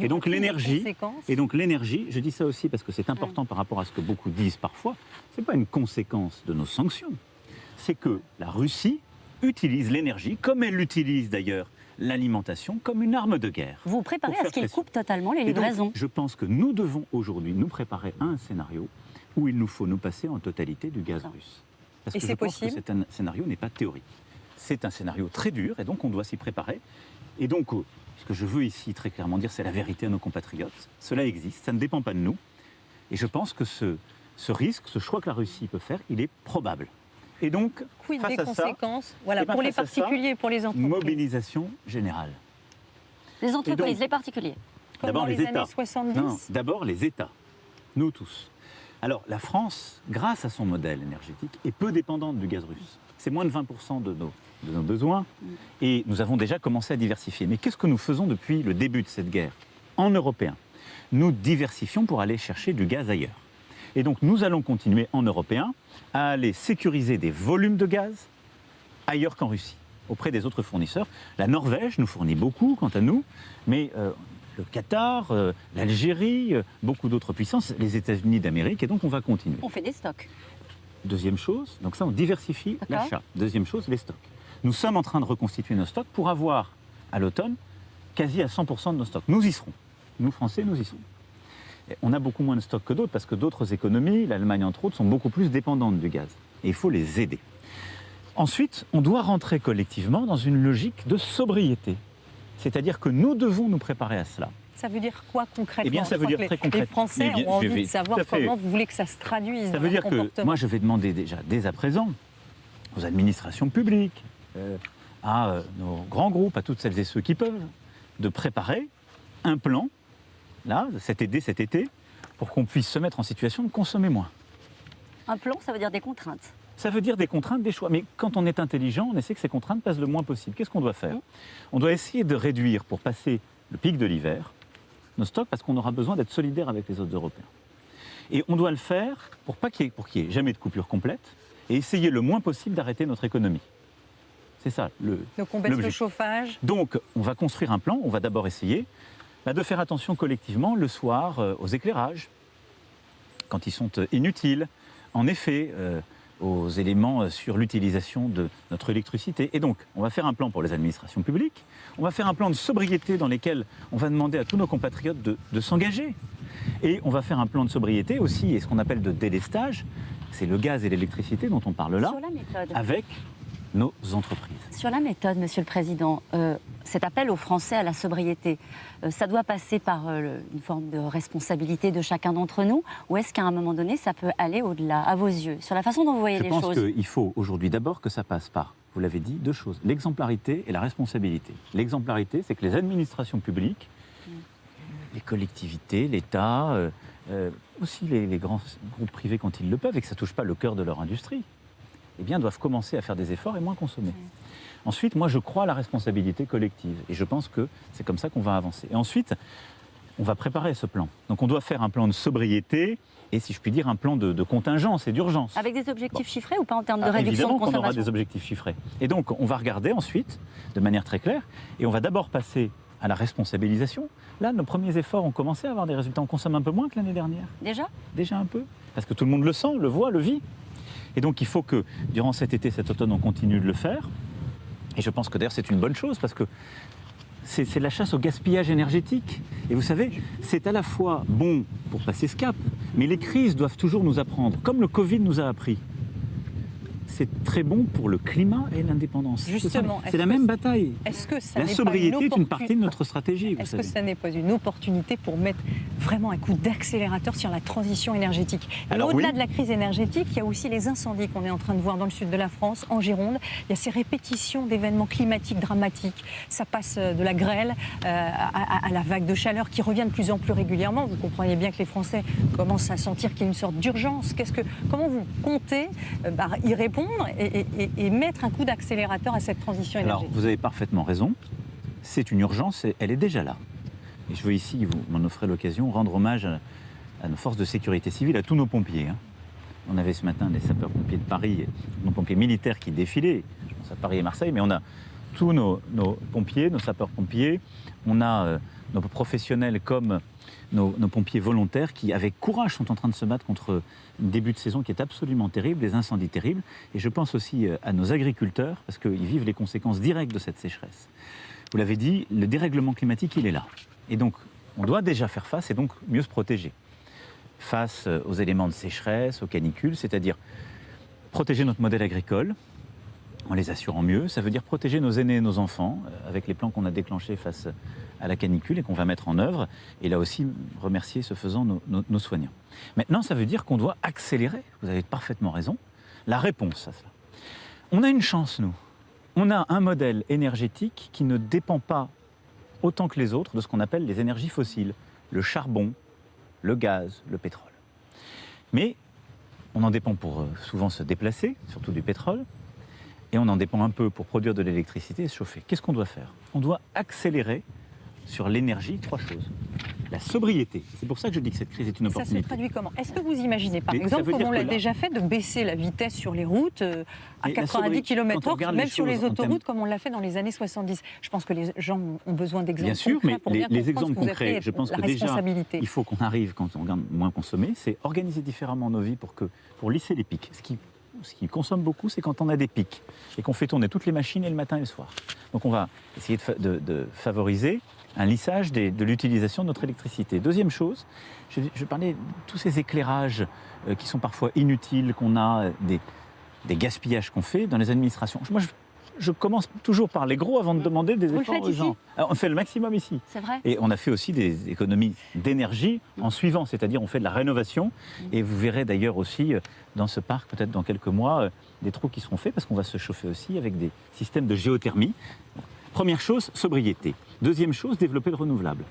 Et donc l'énergie, je dis ça aussi parce que c'est important par rapport à ce que beaucoup disent parfois, ce n'est pas une conséquence de nos sanctions, c'est que la Russie utilise l'énergie, comme elle utilise d'ailleurs l'alimentation, comme une arme de guerre. Vous préparez à ce qu'il coupe totalement les livraisons. Donc, je pense que nous devons aujourd'hui nous préparer à un scénario où il nous faut nous passer en totalité du gaz russe. Parce que je pense que cet scénario n'est pas théorique. C'est un scénario très dur et donc on doit s'y préparer. Et donc, ce que je veux ici très clairement dire, c'est la vérité à nos compatriotes. Cela existe, ça ne dépend pas de nous. Et je pense que ce risque, ce choix que la Russie peut faire, il est probable. Et donc, quid face des à conséquences ça, pour les particuliers et pour les entreprises. Mobilisation générale. Les entreprises, donc, les particuliers. D'abord les États. Années 70. Non, d'abord les États. Nous tous. Alors, la France, grâce à son modèle énergétique, est peu dépendante du gaz russe. C'est moins de 20% de nos besoins. Et nous avons déjà commencé à diversifier. Mais qu'est-ce que nous faisons depuis le début de cette guerre? En européen, nous diversifions pour aller chercher du gaz ailleurs. Et donc, nous allons continuer en européen à aller sécuriser des volumes de gaz ailleurs qu'en Russie, auprès des autres fournisseurs. La Norvège nous fournit beaucoup, quant à nous, mais le Qatar, l'Algérie, beaucoup d'autres puissances, les États-Unis d'Amérique, et donc on va continuer. On fait des stocks. Deuxième chose, donc ça on diversifie l'achat. Deuxième chose, les stocks. Nous sommes en train de reconstituer nos stocks pour avoir, à l'automne, quasi à 100% de nos stocks. Nous y serons. Nous, Français, nous y serons. Et on a beaucoup moins de stocks que d'autres, parce que d'autres économies, l'Allemagne entre autres, sont beaucoup plus dépendantes du gaz. Et il faut les aider. Ensuite, on doit rentrer collectivement dans une logique de sobriété. C'est-à-dire que nous devons nous préparer à cela. Ça veut dire quoi concrètement? Eh bien, ça veut dire très concrètement. Les Français ont envie de savoir comment vous voulez que ça se traduise. Ça veut dire que moi, je vais demander déjà, dès à présent, aux administrations publiques, à nos grands groupes, à toutes celles et ceux qui peuvent, de préparer un plan, là, cet été, pour qu'on puisse se mettre en situation de consommer moins. Un plan, ça veut dire des contraintes. Ça veut dire des contraintes, des choix. Mais quand on est intelligent, on essaie que ces contraintes passent le moins possible. Qu'est-ce qu'on doit faire? On doit essayer de réduire, pour passer le pic de l'hiver, nos stocks, parce qu'on aura besoin d'être solidaire avec les autres Européens. Et on doit le faire pour qu'il n'y ait jamais de coupure complète, et essayer le moins possible d'arrêter notre économie. C'est ça le. Donc on baisse le chauffage. Donc on va construire un plan. On va d'abord essayer de faire attention collectivement le soir aux éclairages, quand ils sont inutiles. En effet, aux éléments sur l'utilisation de notre électricité. Et donc, on va faire un plan pour les administrations publiques. On va faire un plan de sobriété dans lequel on va demander à tous nos compatriotes de s'engager. Et on va faire un plan de sobriété aussi, et ce qu'on appelle de délestage, c'est le gaz et l'électricité dont on parle là, avec nos entreprises. Sur la méthode, Monsieur le Président, cet appel aux Français à la sobriété, ça doit passer par une forme de responsabilité de chacun d'entre nous, ou est-ce qu'à un moment donné, ça peut aller au-delà, à vos yeux, sur la façon dont vous voyez les choses? Je pense qu'il faut aujourd'hui d'abord que ça passe par, vous l'avez dit, deux choses, l'exemplarité et la responsabilité. L'exemplarité, c'est que les administrations publiques, les collectivités, l'État, aussi les grands groupes privés quand ils le peuvent, et que ça ne touche pas le cœur de leur industrie, eh bien, doivent commencer à faire des efforts et moins consommer. Ensuite, moi, je crois à la responsabilité collective. Et je pense que c'est comme ça qu'on va avancer. Et ensuite, on va préparer ce plan. Donc, on doit faire un plan de sobriété et, si je puis dire, un plan de contingence et d'urgence. Avec des objectifs chiffrés ou pas en termes de réduction de consommation? Évidemment qu'on aura des objectifs chiffrés. Et donc, on va regarder ensuite, de manière très claire, et on va d'abord passer à la responsabilisation. Là, nos premiers efforts ont commencé à avoir des résultats. On consomme un peu moins que l'année dernière. Déjà? Déjà un peu. Parce que tout le monde le sent, le voit, le vit. Et donc, il faut que, durant cet été, cet automne, on continue de le faire. Et je pense que d'ailleurs, c'est une bonne chose, parce que c'est la chasse au gaspillage énergétique. Et vous savez, c'est à la fois bon pour passer ce cap, mais les crises doivent toujours nous apprendre, comme le Covid nous a appris. C'est très bon pour le climat et l'indépendance. Justement, c'est la même bataille. Est-ce que ça la sobriété est une partie de notre stratégie. Est-ce que ça n'est pas une opportunité pour mettre vraiment un coup d'accélérateur sur la transition énergétique? Au-delà de la crise énergétique, il y a aussi les incendies qu'on est en train de voir dans le sud de la France, en Gironde. Il y a ces répétitions d'événements climatiques dramatiques. Ça passe de la grêle à la vague de chaleur qui revient de plus en plus régulièrement. Vous comprenez bien que les Français commencent à sentir qu'il y a une sorte d'urgence. Comment vous comptez y répondre et mettre un coup d'accélérateur à cette transition énergétique? Alors, vous avez parfaitement raison. C'est une urgence et elle est déjà là. Et je veux ici, vous m'en offrez l'occasion, rendre hommage à nos forces de sécurité civile, à tous nos pompiers. On avait ce matin les sapeurs-pompiers de Paris, nos pompiers militaires qui défilaient, je pense à Paris et Marseille, mais on a tous nos pompiers, nos sapeurs-pompiers, on a nos professionnels comme nos pompiers volontaires qui, avec courage, sont en train de se battre contre un début de saison qui est absolument terrible, des incendies terribles. Et je pense aussi à nos agriculteurs, parce qu'ils vivent les conséquences directes de cette sécheresse. Vous l'avez dit, le dérèglement climatique, il est là. Et donc, on doit déjà faire face et donc mieux se protéger. Face aux éléments de sécheresse, aux canicules, c'est-à-dire protéger notre modèle agricole, en les assurant mieux. Ça veut dire protéger nos aînés et nos enfants, avec les plans qu'on a déclenchés face à la canicule et qu'on va mettre en œuvre. Et là aussi, remercier, ce faisant, nos soignants. Maintenant, ça veut dire qu'on doit accélérer, vous avez parfaitement raison, la réponse à cela. On a une chance, nous. On a un modèle énergétique qui ne dépend pas autant que les autres de ce qu'on appelle les énergies fossiles, le charbon, le gaz, le pétrole. Mais on en dépend pour souvent se déplacer, surtout du pétrole, et on en dépend un peu pour produire de l'électricité et se chauffer. Qu'est-ce qu'on doit faire? On doit accélérer sur l'énergie 3 choses. La sobriété, c'est pour ça que je dis que cette crise est une opportunité. Ça se traduit comment? Est-ce que vous imaginez, par exemple, comme on l'a déjà fait, de baisser la vitesse sur les routes à 90 km/h, même sur les autoroutes, comme on l'a fait dans les années 70? Je pense que les gens ont besoin d'exemples concrets pour bien comprendre les exemples concrets, je pense que déjà, il faut qu'on arrive, quand on regarde moins consommer, c'est organiser différemment nos vies pour lisser les pics. Ce qui consomme beaucoup, c'est quand on a des pics et qu'on fait tourner toutes les machines et le matin et le soir. Donc on va essayer de favoriser un lissage de l'utilisation de notre électricité. Deuxième chose, je parlais de tous ces éclairages qui sont parfois inutiles, qu'on a, des gaspillages qu'on fait dans les administrations. Moi, je commence toujours par les gros avant de demander des efforts aux gens. Alors, on fait le maximum ici. C'est vrai. Et on a fait aussi des économies d'énergie en suivant, c'est-à-dire on fait de la rénovation. Et vous verrez d'ailleurs aussi dans ce parc, peut-être dans quelques mois, des trous qui seront faits parce qu'on va se chauffer aussi avec des systèmes de géothermie. Première chose, sobriété. Deuxième chose, développer le renouvelable.